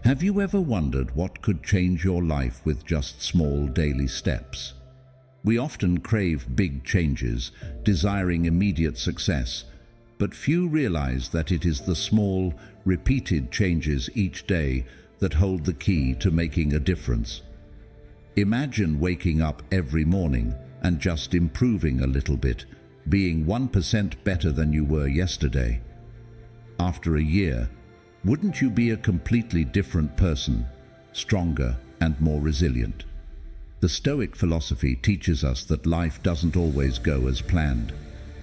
Have you ever wondered what could change your life with just small daily steps? We often crave big changes, desiring immediate success, but few realize that it is the small, repeated changes each day that hold the key to making a difference. Imagine waking up every morning and just improving a little bit, being 1% better than you were yesterday. After a year, wouldn't you be a completely different person, stronger and more resilient? The Stoic philosophy teaches us that life doesn't always go as planned,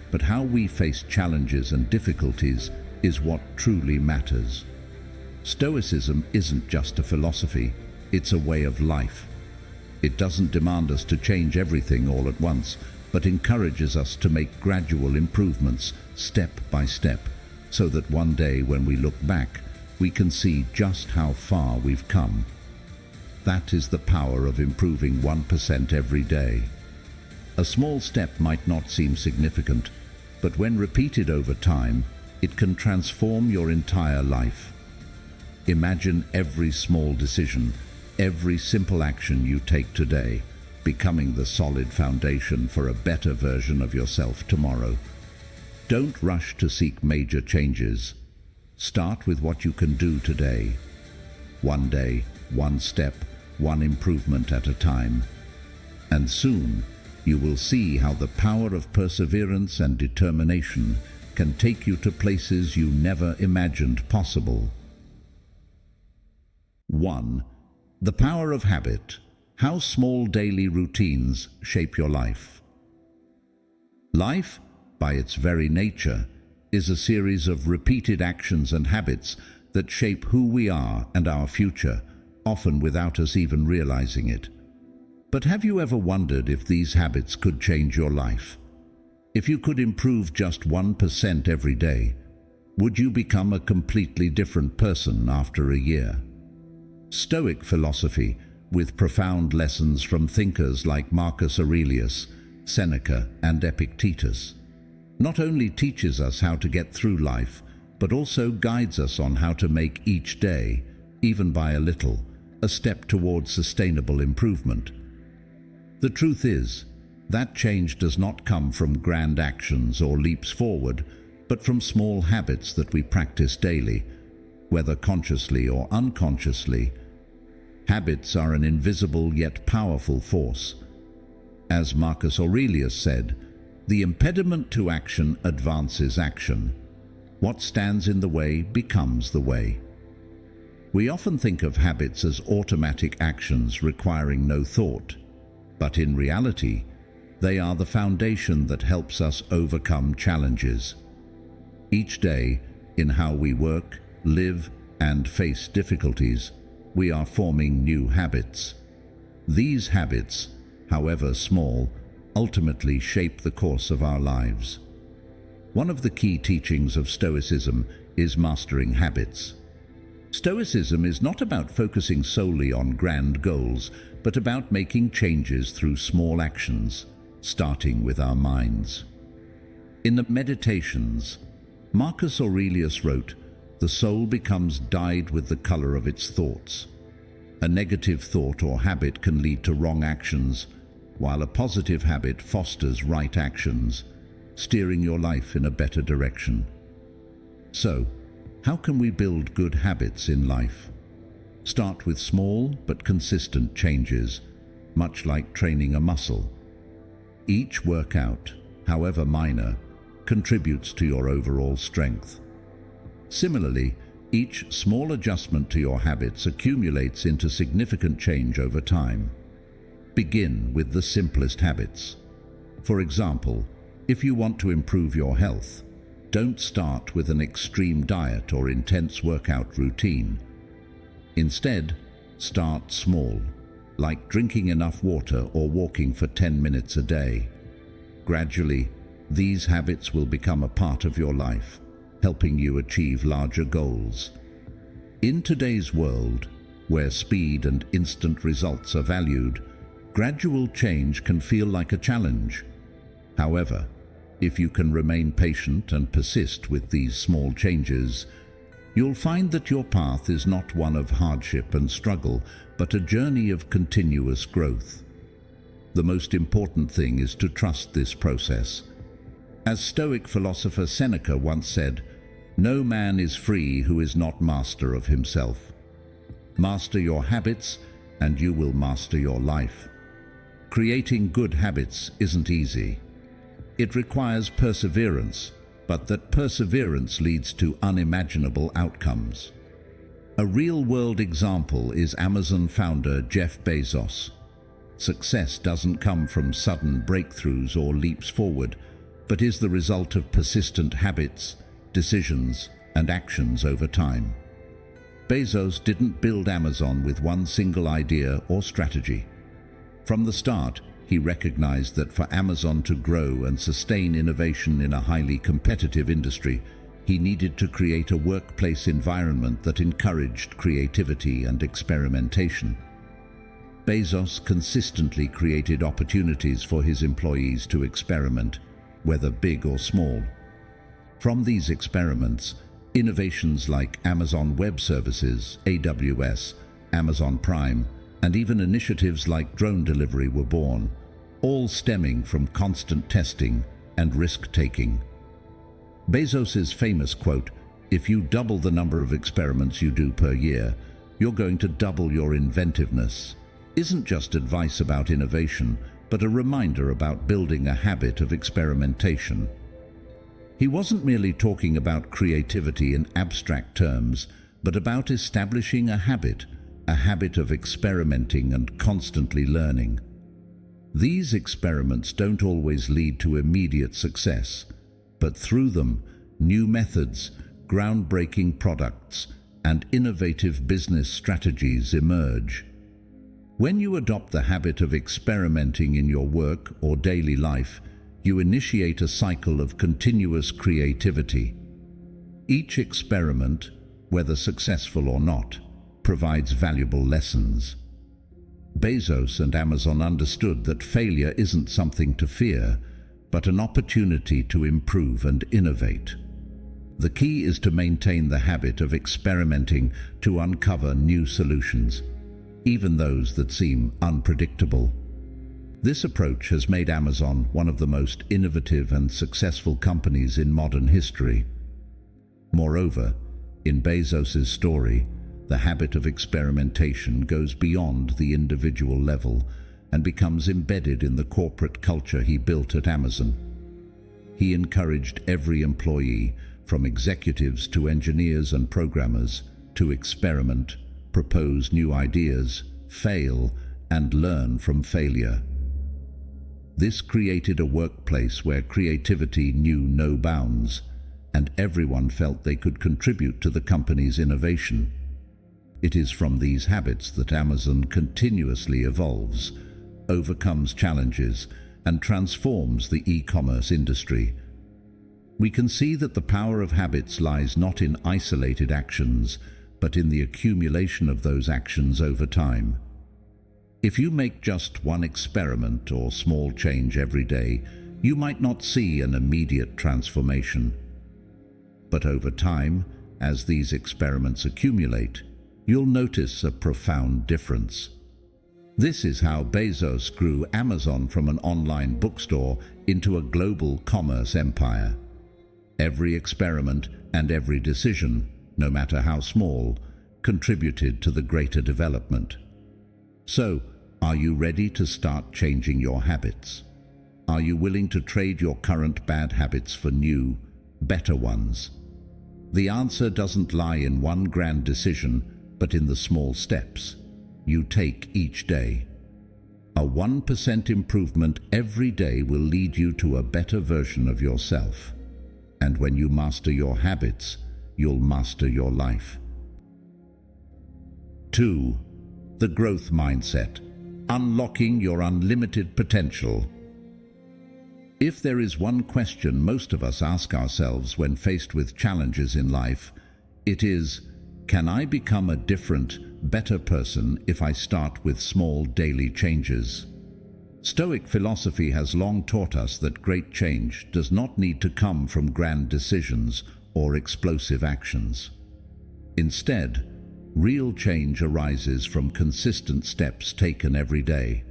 but how we face challenges and difficulties is what truly matters. Stoicism isn't just a philosophy, it's a way of life. It doesn't demand us to change everything all at once, but encourages us to make gradual improvements step by step, so that one day when we look back, we can see just how far we've come. That is the power of improving 1% every day. A small step might not seem significant, but when repeated over time, it can transform your entire life. Imagine every small decision, every simple action you take today, becoming the solid foundation for a better version of yourself tomorrow. Don't rush to seek major changes. Start with what you can do today. One day, one step, one improvement at a time. And soon, you will see how the power of perseverance and determination can take you to places you never imagined possible. 1. The power of habit. How small daily routines shape your life. Life, by its very nature, is a series of repeated actions and habits that shape who we are and our future, often without us even realizing it. But have you ever wondered if these habits could change your life? If you could improve just 1% every day, would you become a completely different person after a year? Stoic philosophy, with profound lessons from thinkers like Marcus Aurelius, Seneca, and Epictetus, not only teaches us how to get through life, but also guides us on how to make each day, even by a little, a step towards sustainable improvement. The truth is, that change does not come from grand actions or leaps forward, but from small habits that we practice daily, whether consciously or unconsciously. Habits are an invisible yet powerful force. As Marcus Aurelius said, "The impediment to action advances action. What stands in the way becomes the way." We often think of habits as automatic actions requiring no thought, but in reality, they are the foundation that helps us overcome challenges. Each day, in how we work, live, and face difficulties, we are forming new habits. These habits, however small, ultimately shape the course of our lives. One of the key teachings of Stoicism is mastering habits. Stoicism is not about focusing solely on grand goals, but about making changes through small actions, starting with our minds. In the Meditations, Marcus Aurelius wrote, "The soul becomes dyed with the color of its thoughts." A negative thought or habit can lead to wrong actions, while a positive habit fosters right actions, steering your life in a better direction. So, how can we build good habits in life? Start with small but consistent changes, much like training a muscle. Each workout, however minor, contributes to your overall strength. Similarly, each small adjustment to your habits accumulates into significant change over time. Begin with the simplest habits. For example, if you want to improve your health, don't start with an extreme diet or intense workout routine. Instead, start small, like drinking enough water or walking for 10 minutes a day. Gradually, these habits will become a part of your life, helping you achieve larger goals. In today's world, where speed and instant results are valued, gradual change can feel like a challenge. However, if you can remain patient and persist with these small changes, you'll find that your path is not one of hardship and struggle, but a journey of continuous growth. The most important thing is to trust this process. As Stoic philosopher Seneca once said, "No man is free who is not master of himself." Master your habits, and you will master your life. Creating good habits isn't easy. It requires perseverance, but that perseverance leads to unimaginable outcomes. A real-world example is Amazon founder Jeff Bezos. Success doesn't come from sudden breakthroughs or leaps forward, but is the result of persistent habits, decisions, and actions over time. Bezos didn't build Amazon with one single idea or strategy. From the start, he recognized that for Amazon to grow and sustain innovation in a highly competitive industry, he needed to create a workplace environment that encouraged creativity and experimentation. Bezos consistently created opportunities for his employees to experiment, whether big or small. From these experiments, innovations like Amazon Web Services, AWS, Amazon Prime, and even initiatives like drone delivery were born, all stemming from constant testing and risk-taking. Bezos's famous quote, "If you double the number of experiments you do per year, you're going to double your inventiveness," isn't just advice about innovation, but a reminder about building a habit of experimentation. He wasn't merely talking about creativity in abstract terms, but about establishing a habit of experimenting and constantly learning. These experiments don't always lead to immediate success, but through them, new methods, groundbreaking products, and innovative business strategies emerge. When you adopt the habit of experimenting in your work or daily life, you initiate a cycle of continuous creativity. Each experiment, whether successful or not, provides valuable lessons. Bezos and Amazon understood that failure isn't something to fear, but an opportunity to improve and innovate. The key is to maintain the habit of experimenting to uncover new solutions, even those that seem unpredictable. This approach has made Amazon one of the most innovative and successful companies in modern history. Moreover, in Bezos's story, the habit of experimentation goes beyond the individual level and becomes embedded in the corporate culture he built at Amazon. He encouraged every employee, from executives to engineers and programmers, to experiment, propose new ideas, fail, and learn from failure. This created a workplace where creativity knew no bounds, and everyone felt they could contribute to the company's innovation. It is from these habits that Amazon continuously evolves, overcomes challenges, and transforms the e-commerce industry. We can see that the power of habits lies not in isolated actions, but in the accumulation of those actions over time. If you make just one experiment or small change every day, you might not see an immediate transformation. But over time, as these experiments accumulate, you'll notice a profound difference. This is how Bezos grew Amazon from an online bookstore into a global commerce empire. Every experiment and every decision, no matter how small, contributed to the greater development. So, are you ready to start changing your habits? Are you willing to trade your current bad habits for new, better ones? The answer doesn't lie in one grand decision, but in the small steps you take each day. A 1% improvement every day will lead you to a better version of yourself. And when you master your habits, you'll master your life. 2. The growth mindset. Unlocking your unlimited potential. If there is one question most of us ask ourselves when faced with challenges in life, it is, can I become a different, better person if I start with small daily changes? Stoic philosophy has long taught us that great change does not need to come from grand decisions or explosive actions. Instead, real change arises from consistent steps taken every day,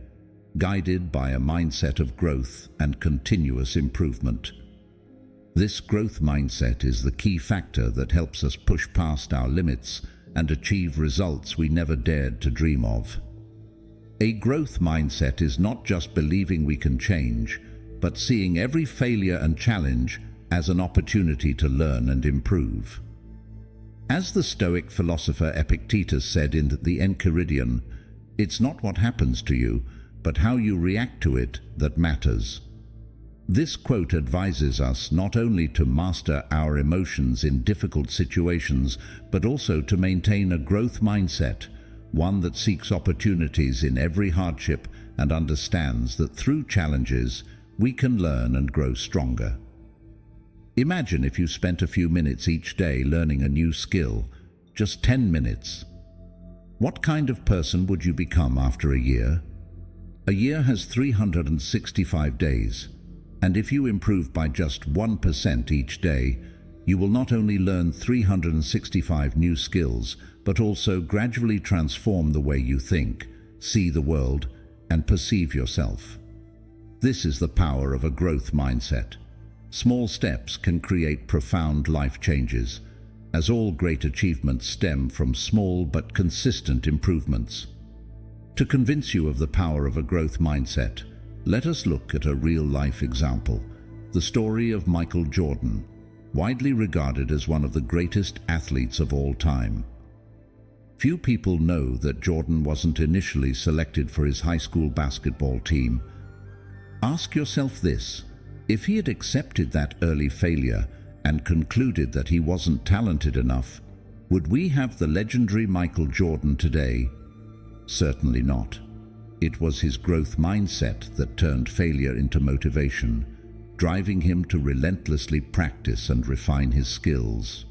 guided by a mindset of growth and continuous improvement. This growth mindset is the key factor that helps us push past our limits and achieve results we never dared to dream of. A growth mindset is not just believing we can change, but seeing every failure and challenge as an opportunity to learn and improve. As the Stoic philosopher Epictetus said in the Enchiridion, "It's not what happens to you, but how you react to it that matters." This quote advises us not only to master our emotions in difficult situations, but also to maintain a growth mindset, one that seeks opportunities in every hardship and understands that through challenges we can learn and grow stronger. Imagine if you spent a few minutes each day learning a new skill, just 10 minutes. What kind of person would you become after a year? A year has 365 days, and if you improve by just 1% each day, you will not only learn 365 new skills, but also gradually transform the way you think, see the world, and perceive yourself. This is the power of a growth mindset. Small steps can create profound life changes, as all great achievements stem from small but consistent improvements. To convince you of the power of a growth mindset, let us look at a real-life example, the story of Michael Jordan, widely regarded as one of the greatest athletes of all time. Few people know that Jordan wasn't initially selected for his high school basketball team. Ask yourself this: if he had accepted that early failure and concluded that he wasn't talented enough, would we have the legendary Michael Jordan today? Certainly not. It was his growth mindset that turned failure into motivation, driving him to relentlessly practice and refine his skills.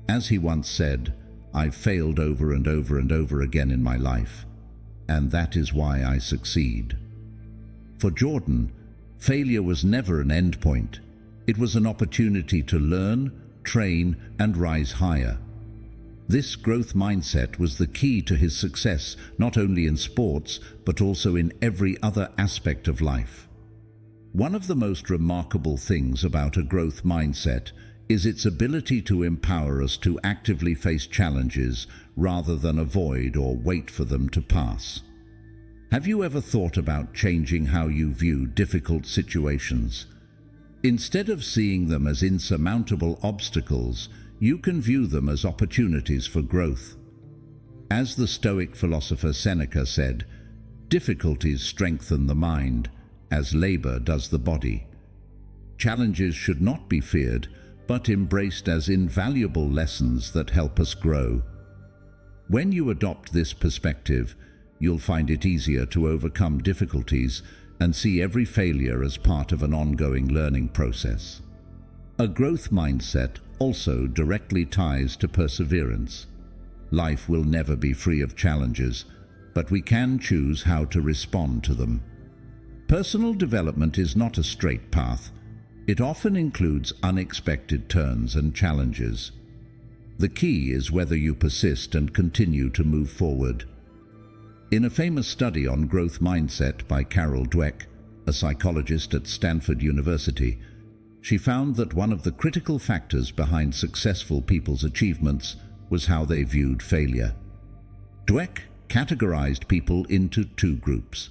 As he once said, "I've failed over and over and over again in my life, and that is why I succeed." For Jordan, failure was never an end point. It was an opportunity to learn, train, and rise higher. This growth mindset was the key to his success, not only in sports, but also in every other aspect of life. One of the most remarkable things about a growth mindset is its ability to empower us to actively face challenges rather than avoid or wait for them to pass. Have you ever thought about changing how you view difficult situations? Instead of seeing them as insurmountable obstacles, you can view them as opportunities for growth. As the Stoic philosopher Seneca said, "Difficulties strengthen the mind, as labor does the body." Challenges should not be feared, but embraced as invaluable lessons that help us grow. When you adopt this perspective, you'll find it easier to overcome difficulties and see every failure as part of an ongoing learning process. A growth mindset also directly ties to perseverance. Life will never be free of challenges, but we can choose how to respond to them. Personal development is not a straight path. It often includes unexpected turns and challenges. The key is whether you persist and continue to move forward. In a famous study on growth mindset by Carol Dweck, a psychologist at Stanford University, she found that one of the critical factors behind successful people's achievements was how they viewed failure. Dweck categorized people into two groups: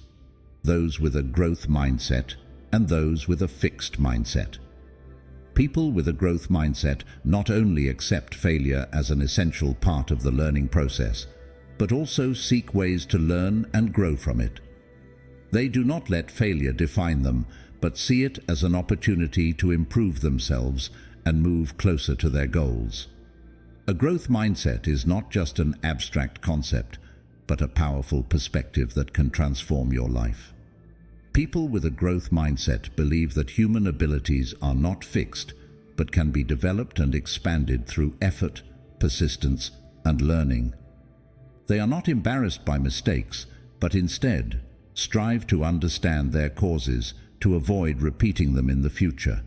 those with a growth mindset and those with a fixed mindset. People with a growth mindset not only accept failure as an essential part of the learning process, but also seek ways to learn and grow from it. They do not let failure define them, but see it as an opportunity to improve themselves and move closer to their goals. A growth mindset is not just an abstract concept, but a powerful perspective that can transform your life. People with a growth mindset believe that human abilities are not fixed, but can be developed and expanded through effort, persistence, and learning. They are not embarrassed by mistakes, but instead strive to understand their causes to avoid repeating them in the future.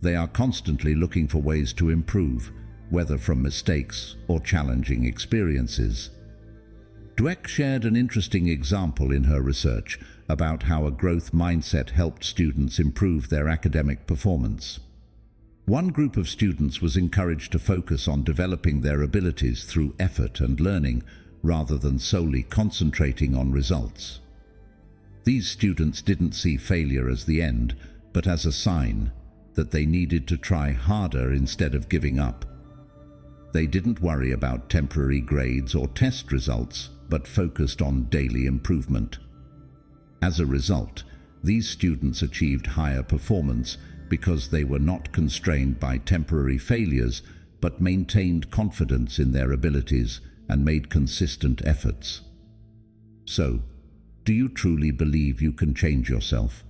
They are constantly looking for ways to improve, whether from mistakes or challenging experiences. Dweck shared an interesting example in her research about how a growth mindset helped students improve their academic performance. One group of students was encouraged to focus on developing their abilities through effort and learning, rather than solely concentrating on results. These students didn't see failure as the end, but as a sign that they needed to try harder instead of giving up. They didn't worry about temporary grades or test results, but focused on daily improvement. As a result, these students achieved higher performance because they were not constrained by temporary failures, but maintained confidence in their abilities and made consistent efforts. So, do you truly believe you can change yourself?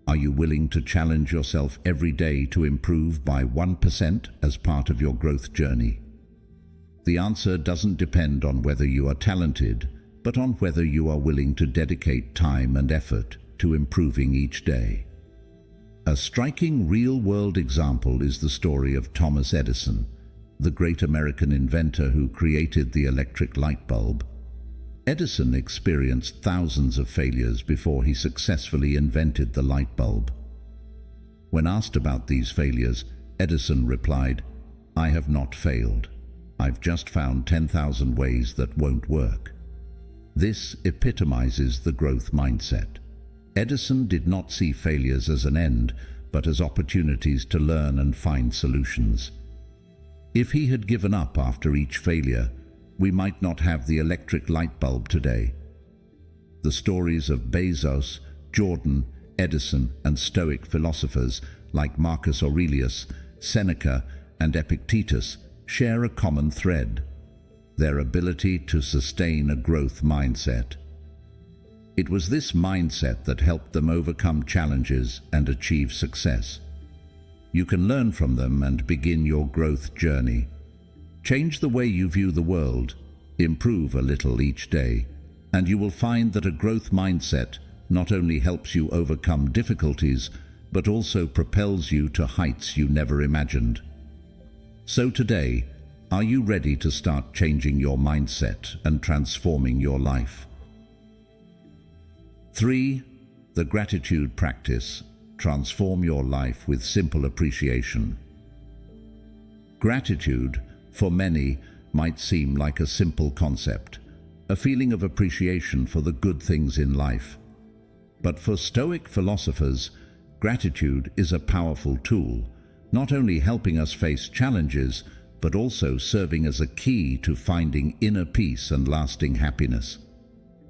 Are you willing to challenge yourself every day to improve by 1% as part of your growth journey? The answer doesn't depend on whether you are talented, but on whether you are willing to dedicate time and effort to improving each day. A striking real-world example is the story of Thomas Edison, the great American inventor who created the electric light bulb. Edison experienced thousands of failures before he successfully invented the light bulb. When asked about these failures, Edison replied, "I have not failed. I've just found 10,000 ways that won't work." This epitomizes the growth mindset. Edison did not see failures as an end, but as opportunities to learn and find solutions. If he had given up after each failure, we might not have the electric light bulb today. The stories of Bezos, Jordan, Edison, and Stoic philosophers like Marcus Aurelius, Seneca, and Epictetus share a common thread: their ability to sustain a growth mindset. It was this mindset that helped them overcome challenges and achieve success. You can learn from them and begin your growth journey. Change the way you view the world, improve a little each day, and you will find that a growth mindset not only helps you overcome difficulties, but also propels you to heights you never imagined. So today, are you ready to start changing your mindset and transforming your life? 3. The gratitude practice. Transform your life with simple appreciation. Gratitude, for many, might seem like a simple concept, a feeling of appreciation for the good things in life. But for Stoic philosophers, gratitude is a powerful tool, not only helping us face challenges, but also serving as a key to finding inner peace and lasting happiness.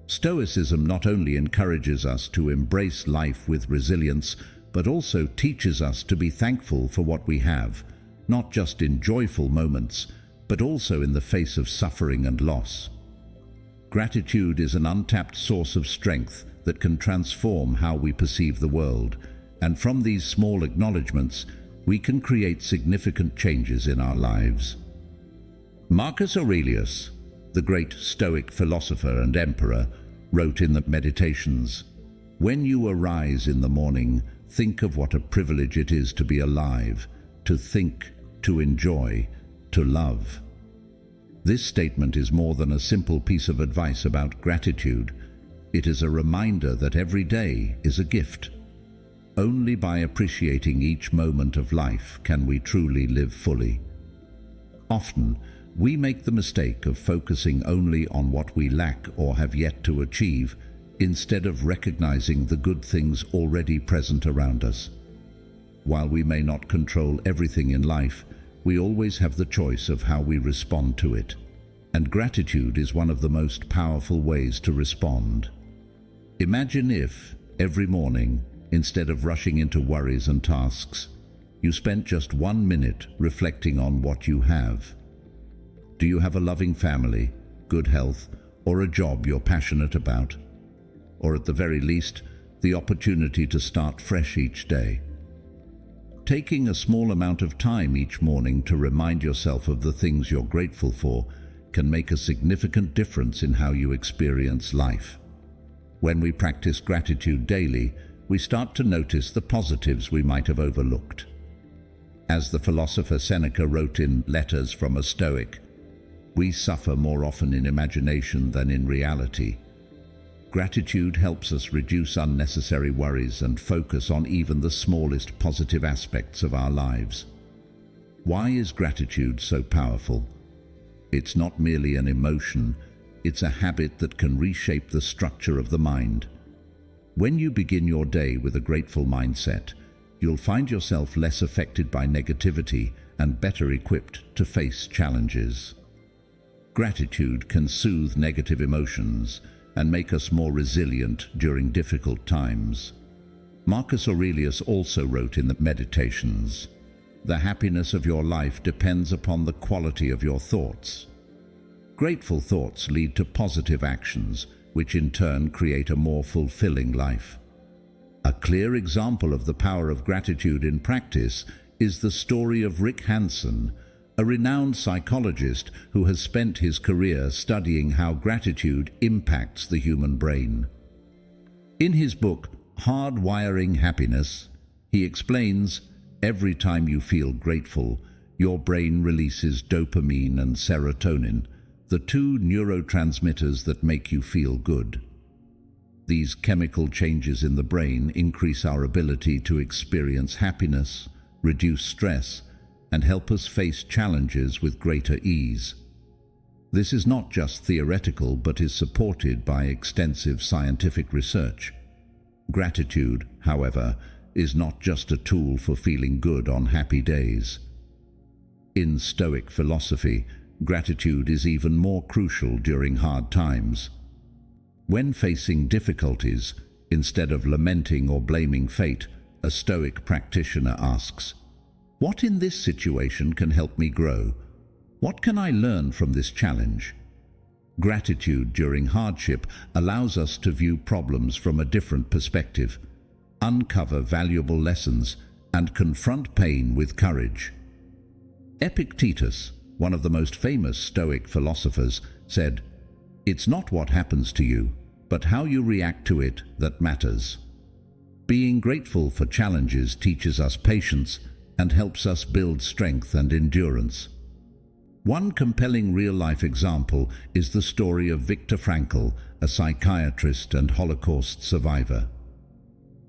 Stoicism not only encourages us to embrace life with resilience, but also teaches us to be thankful for what we have, not just in joyful moments, but also in the face of suffering and loss. Gratitude is an untapped source of strength that can transform how we perceive the world, and from these small acknowledgements, we can create significant changes in our lives. Marcus Aurelius, the great Stoic philosopher and emperor, wrote in the Meditations, "When you arise in the morning, think of what a privilege it is to be alive, to think, to enjoy, to love." This statement is more than a simple piece of advice about gratitude. It is a reminder that every day is a gift. Only by appreciating each moment of life can we truly live fully. Often, we make the mistake of focusing only on what we lack or have yet to achieve, instead of recognizing the good things already present around us. While we may not control everything in life, we always have the choice of how we respond to it. And gratitude is one of the most powerful ways to respond. Imagine if, every morning, instead of rushing into worries and tasks, you spent just 1 minute reflecting on what you have. Do you have a loving family, good health, or a job you're passionate about? Or at the very least, the opportunity to start fresh each day? Taking a small amount of time each morning to remind yourself of the things you're grateful for can make a significant difference in how you experience life. When we practice gratitude daily, we start to notice the positives we might have overlooked. As the philosopher Seneca wrote in Letters from a Stoic, we suffer more often in imagination than in reality. Gratitude helps us reduce unnecessary worries and focus on even the smallest positive aspects of our lives. Why is gratitude so powerful? It's not merely an emotion, it's a habit that can reshape the structure of the mind. When you begin your day with a grateful mindset, you'll find yourself less affected by negativity and better equipped to face challenges. Gratitude can soothe negative emotions and make us more resilient during difficult times. Marcus Aurelius also wrote in the Meditations, "The happiness of your life depends upon the quality of your thoughts." Grateful thoughts lead to positive actions, which in turn create a more fulfilling life. A clear example of the power of gratitude in practice is the story of Rick Hansen, a renowned psychologist who has spent his career studying how gratitude impacts the human brain. In his book, Hardwiring Happiness, he explains, every time you feel grateful, your brain releases dopamine and serotonin, the two neurotransmitters that make you feel good. These chemical changes in the brain increase our ability to experience happiness, reduce stress, and help us face challenges with greater ease. This is not just theoretical but is supported by extensive scientific research. Gratitude, however, is not just a tool for feeling good on happy days. In Stoic philosophy, gratitude is even more crucial during hard times. When facing difficulties, instead of lamenting or blaming fate, a Stoic practitioner asks, "What in this situation can help me grow? What can I learn from this challenge?" Gratitude during hardship allows us to view problems from a different perspective, uncover valuable lessons, and confront pain with courage. Epictetus, one of the most famous Stoic philosophers, said, "It's not what happens to you, but how you react to it that matters." Being grateful for challenges teaches us patience and helps us build strength and endurance. One compelling real-life example is the story of Viktor Frankl, a psychiatrist and Holocaust survivor.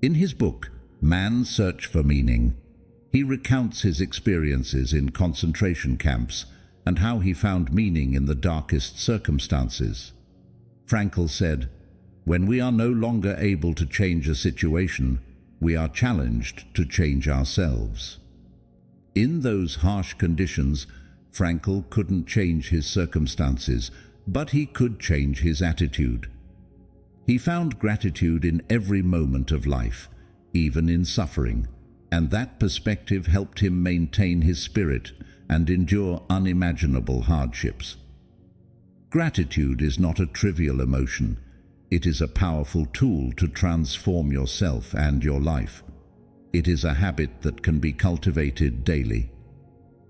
In his book, Man's Search for Meaning, he recounts his experiences in concentration camps and how he found meaning in the darkest circumstances. Frankl said, "When we are no longer able to change a situation, we are challenged to change ourselves." In those harsh conditions, Frankl couldn't change his circumstances, but he could change his attitude. He found gratitude in every moment of life, even in suffering, and that perspective helped him maintain his spirit and endure unimaginable hardships. Gratitude is not a trivial emotion. It is a powerful tool to transform yourself and your life. It is a habit that can be cultivated daily.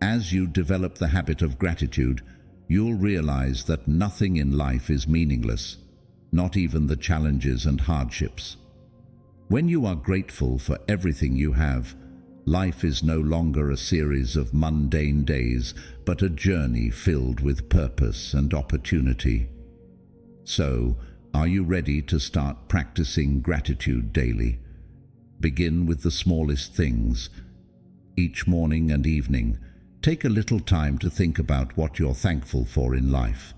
As you develop the habit of gratitude, you'll realize that nothing in life is meaningless, not even the challenges and hardships. When you are grateful for everything you have, life is no longer a series of mundane days, but a journey filled with purpose and opportunity. So, are you ready to start practicing gratitude daily? Begin with the smallest things. Each morning and evening, take a little time to think about what you're thankful for in life.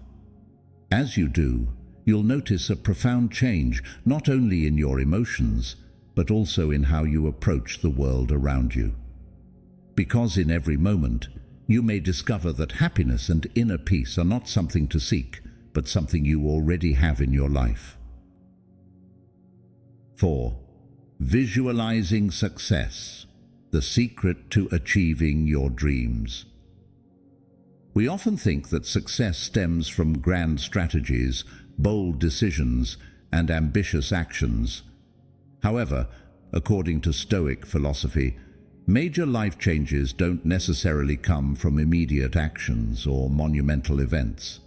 As you do, you'll notice a profound change not only in your emotions, but also in how you approach the world around you. Because in every moment, you may discover that happiness and inner peace are not something to seek, but something you already have in your life. 4. Visualizing success, the secret to achieving your dreams. We often think that success stems from grand strategies, bold decisions, and ambitious actions. However, according to Stoic philosophy, major life changes don't necessarily come from immediate actions or monumental events.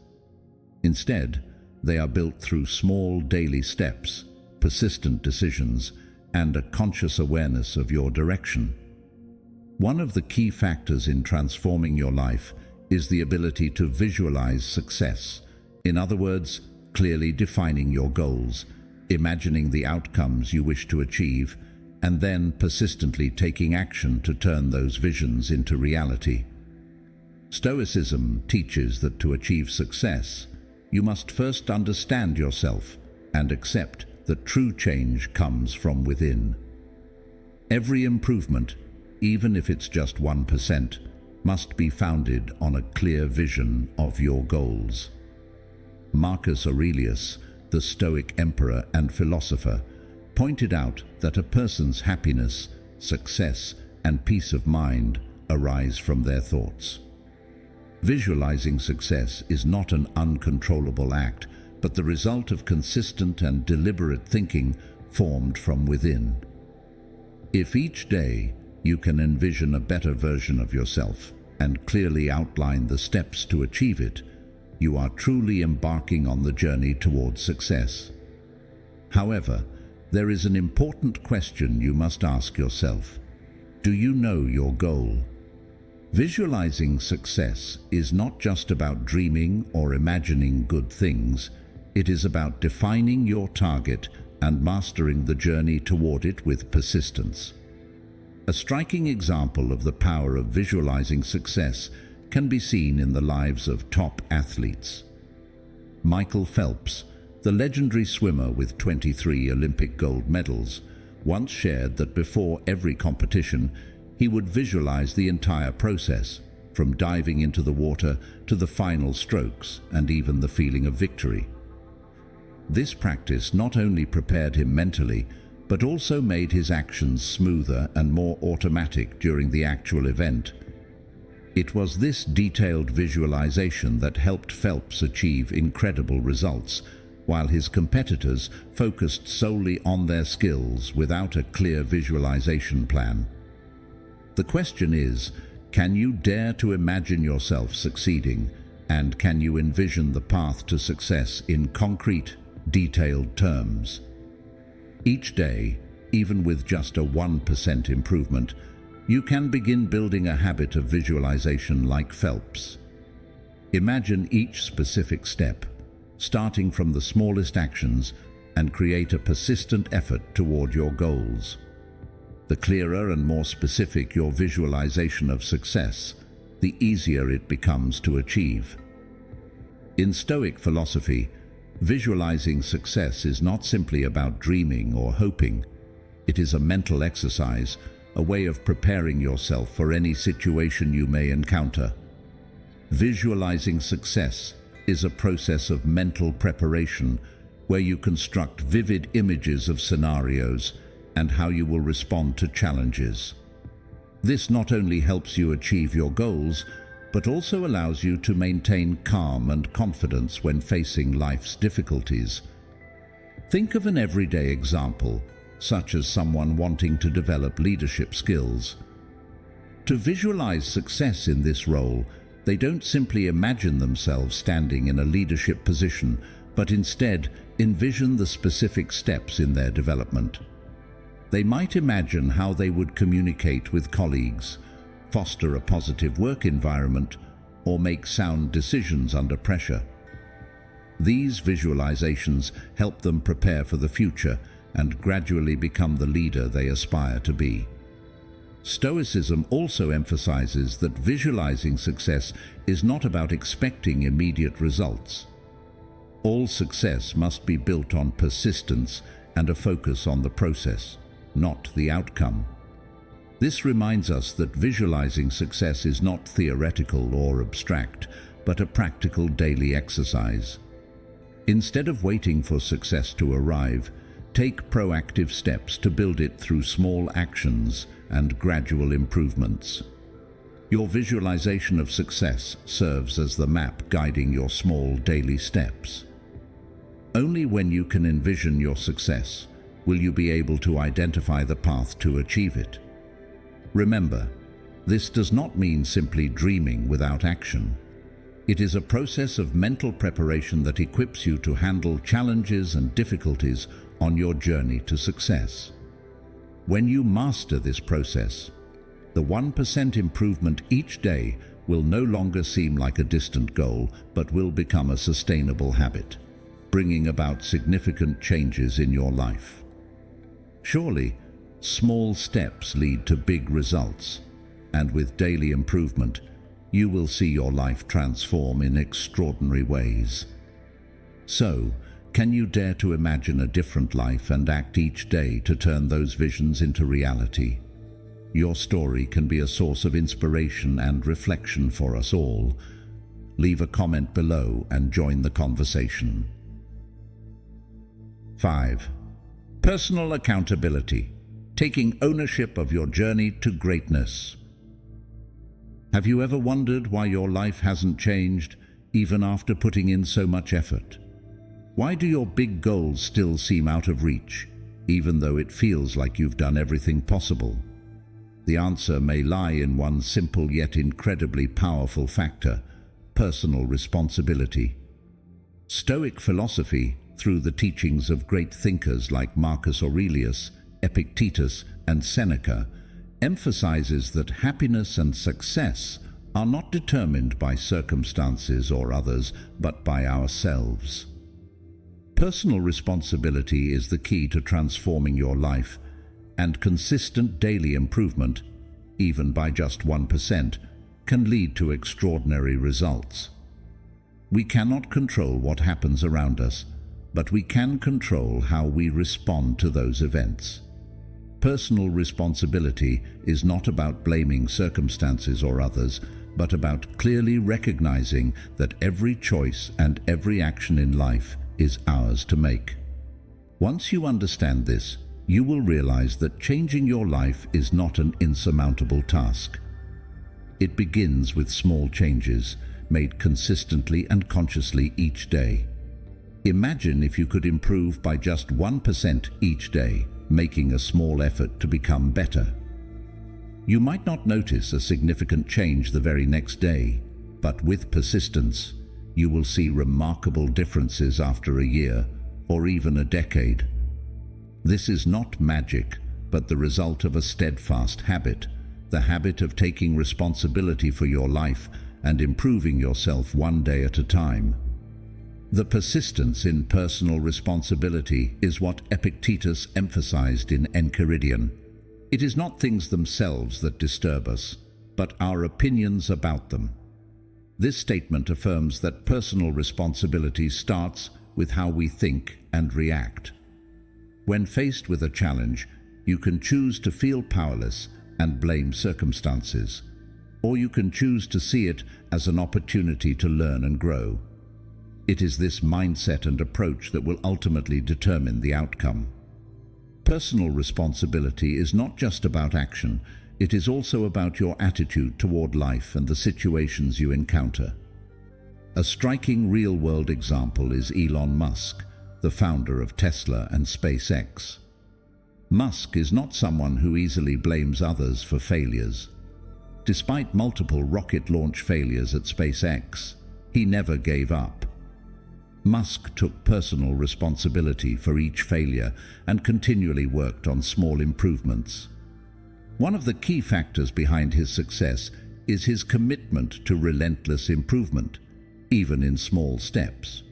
Instead, they are built through small daily steps, persistent decisions, and a conscious awareness of your direction. One of the key factors in transforming your life is the ability to visualize success. In other words, clearly defining your goals, imagining the outcomes you wish to achieve, and then persistently taking action to turn those visions into reality. Stoicism teaches that to achieve success, you must first understand yourself and accept that true change comes from within. Every improvement, even if it's just 1%, must be founded on a clear vision of your goals. Marcus Aurelius, the Stoic emperor and philosopher, pointed out that a person's happiness, success, and peace of mind arise from their thoughts. Visualizing success is not an uncontrollable act, but the result of consistent and deliberate thinking formed from within. If each day you can envision a better version of yourself and clearly outline the steps to achieve it, you are truly embarking on the journey towards success. However, there is an important question you must ask yourself. Do you know your goal? Visualizing success is not just about dreaming or imagining good things. It is about defining your target and mastering the journey toward it with persistence. A striking example of the power of visualizing success can be seen in the lives of top athletes. Michael Phelps, the legendary swimmer with 23 Olympic gold medals, once shared that before every competition, he would visualize the entire process, from diving into the water to the final strokes and even the feeling of victory. This practice not only prepared him mentally, but also made his actions smoother and more automatic during the actual event. It was this detailed visualization that helped Phelps achieve incredible results, while his competitors focused solely on their skills without a clear visualization plan. The question is, can you dare to imagine yourself succeeding, and can you envision the path to success in concrete, detailed terms? Each day, even with just a 1% improvement, you can begin building a habit of visualization like Phelps. Imagine each specific step, starting from the smallest actions, and create a persistent effort toward your goals. The clearer and more specific your visualization of success, the easier it becomes to achieve. In Stoic philosophy, visualizing success is not simply about dreaming or hoping. It is a mental exercise, a way of preparing yourself for any situation you may encounter. Visualizing success is a process of mental preparation where you construct vivid images of scenarios and how you will respond to challenges. This not only helps you achieve your goals, but also allows you to maintain calm and confidence when facing life's difficulties. Think of an everyday example, such as someone wanting to develop leadership skills. To visualize success in this role, they don't simply imagine themselves standing in a leadership position, but instead envision the specific steps in their development. They might imagine how they would communicate with colleagues, foster a positive work environment, or make sound decisions under pressure. These visualizations help them prepare for the future and gradually become the leader they aspire to be. Stoicism also emphasizes that visualizing success is not about expecting immediate results. All success must be built on persistence and a focus on the process, not the outcome. This reminds us that visualizing success is not theoretical or abstract, but a practical daily exercise. Instead of waiting for success to arrive, take proactive steps to build it through small actions and gradual improvements. Your visualization of success serves as the map guiding your small daily steps. Only when you can envision your success will you be able to identify the path to achieve it. Remember, this does not mean simply dreaming without action. It is a process of mental preparation that equips you to handle challenges and difficulties on your journey to success. When you master this process, The 1% improvement each day will no longer seem like a distant goal, but will become a sustainable habit, bringing about significant changes in your life. Surely, small steps lead to big results, and with daily improvement, you will see your life transform in extraordinary ways. So, can you dare to imagine a different life and act each day to turn those visions into reality? Your story can be a source of inspiration and reflection for us all. Leave a comment below and join the conversation. 5. Personal accountability. Taking ownership of your journey to greatness. Have you ever wondered why your life hasn't changed, even after putting in so much effort? Why do your big goals still seem out of reach, even though it feels like you've done everything possible? The answer may lie in one simple yet incredibly powerful factor: personal responsibility. Stoic philosophy, through the teachings of great thinkers like Marcus Aurelius, Epictetus, and Seneca, emphasizes that happiness and success are not determined by circumstances or others, but by ourselves. Personal responsibility is the key to transforming your life, and consistent daily improvement, even by just 1%, can lead to extraordinary results. We cannot control what happens around us, but we can control how we respond to those events. Personal responsibility is not about blaming circumstances or others, but about clearly recognizing that every choice and every action in life is ours to make. Once you understand this, you will realize that changing your life is not an insurmountable task. It begins with small changes, made consistently and consciously each day. Imagine if you could improve by just 1% each day, making a small effort to become better. You might not notice a significant change the very next day, but with persistence, you will see remarkable differences after a year or even a decade. This is not magic, but the result of a steadfast habit, the habit of taking responsibility for your life and improving yourself one day at a time. The persistence in personal responsibility is what Epictetus emphasized in Incremental. It is not things themselves that disturb us, but our opinions about them. This statement affirms that personal responsibility starts with how we think and react. When faced with a challenge, you can choose to feel powerless and blame circumstances, or you can choose to see it as an opportunity to learn and grow. It is this mindset and approach that will ultimately determine the outcome. Personal responsibility is not just about action, it is also about your attitude toward life and the situations you encounter. A striking real-world example is Elon Musk, the founder of Tesla and SpaceX. Musk is not someone who easily blames others for failures. Despite multiple rocket launch failures at SpaceX, he never gave up. Musk took personal responsibility for each failure and continually worked on small improvements. One of the key factors behind his success is his commitment to relentless improvement, even in small steps.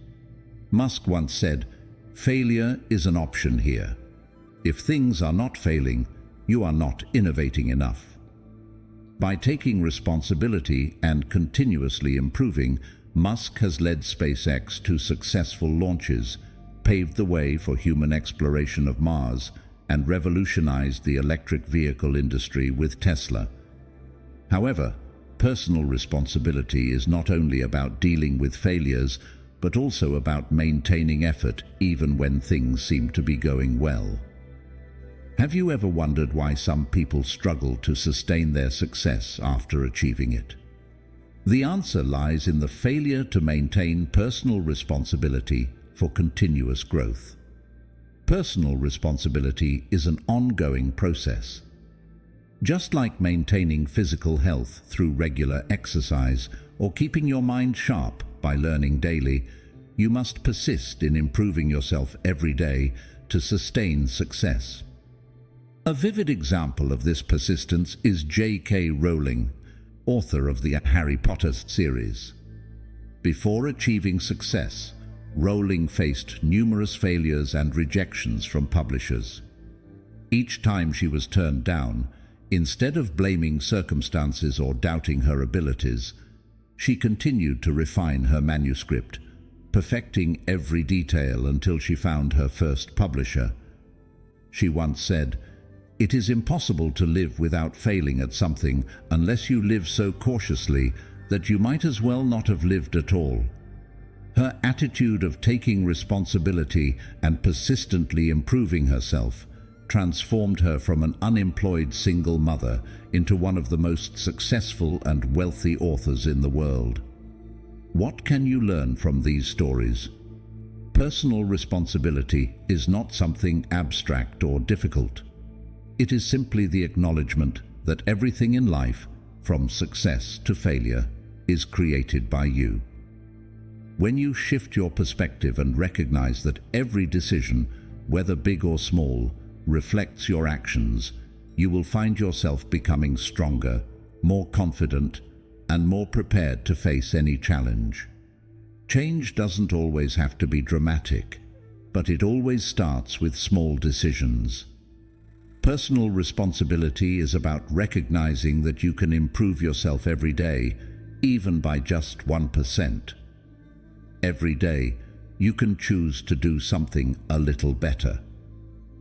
Musk once said, "Failure is an option here. If things are not failing, you are not innovating enough." By taking responsibility and continuously improving, Musk has led SpaceX to successful launches, paved the way for human exploration of Mars, and revolutionized the electric vehicle industry with Tesla. However, personal responsibility is not only about dealing with failures, but also about maintaining effort even when things seem to be going well. Have you ever wondered why some people struggle to sustain their success after achieving it? The answer lies in the failure to maintain personal responsibility for continuous growth. Personal responsibility is an ongoing process. Just like maintaining physical health through regular exercise or keeping your mind sharp by learning daily, you must persist in improving yourself every day to sustain success. A vivid example of this persistence is J.K. Rowling, author of the Harry Potter series. Before achieving success, Rowling faced numerous failures and rejections from publishers. Each time she was turned down, instead of blaming circumstances or doubting her abilities, she continued to refine her manuscript, perfecting every detail until she found her first publisher. She once said, "It is impossible to live without failing at something unless you live so cautiously that you might as well not have lived at all." Her attitude of taking responsibility and persistently improving herself transformed her from an unemployed single mother into one of the most successful and wealthy authors in the world. What can you learn from these stories? Personal responsibility is not something abstract or difficult. It is simply the acknowledgement that everything in life, from success to failure, is created by you. When you shift your perspective and recognize that every decision, whether big or small, reflects your actions, you will find yourself becoming stronger, more confident, and more prepared to face any challenge. Change doesn't always have to be dramatic, but it always starts with small decisions. Personal responsibility is about recognizing that you can improve yourself every day, even by just 1%. Every day, you can choose to do something a little better.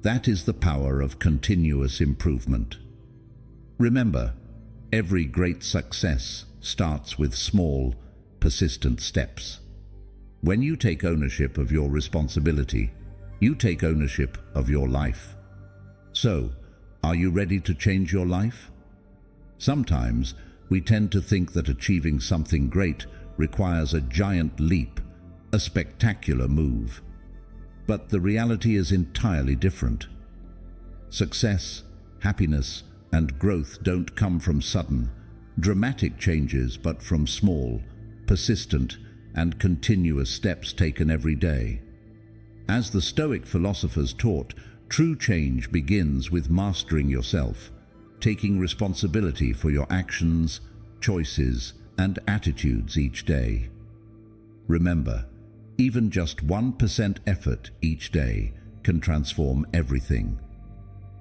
That is the power of continuous improvement. Remember, every great success starts with small, persistent steps. When you take ownership of your responsibility, you take ownership of your life. So, are you ready to change your life? Sometimes, we tend to think that achieving something great requires a giant leap, a spectacular move. But the reality is entirely different. Success, happiness, and growth don't come from sudden, dramatic changes, but from small, persistent, and continuous steps taken every day. As the Stoic philosophers taught, true change begins with mastering yourself, taking responsibility for your actions, choices, and attitudes each day. Remember, even just 1% effort each day can transform everything.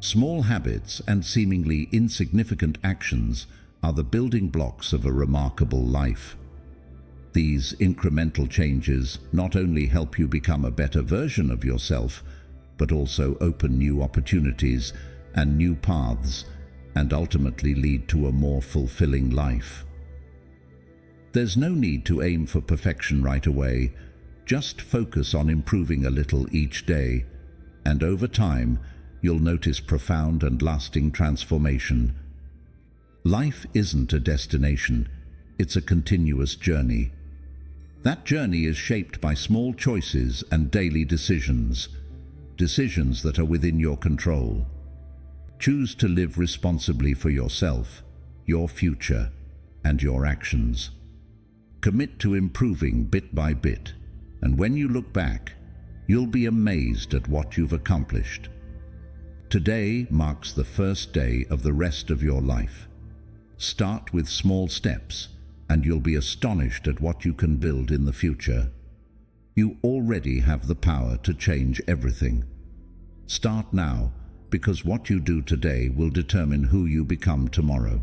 Small habits and seemingly insignificant actions are the building blocks of a remarkable life. These incremental changes not only help you become a better version of yourself, but also open new opportunities and new paths, and ultimately lead to a more fulfilling life. There's no need to aim for perfection right away. Just focus on improving a little each day, and over time, you'll notice profound and lasting transformation. Life isn't a destination, it's a continuous journey. That journey is shaped by small choices and daily decisions that are within your control. Choose to live responsibly for yourself, your future, and your actions. Commit to improving bit by bit, and when you look back, you'll be amazed at what you've accomplished. Today marks the first day of the rest of your life. Start with small steps, and you'll be astonished at what you can build in the future. You already have the power to change everything. Start now, because what you do today will determine who you become tomorrow.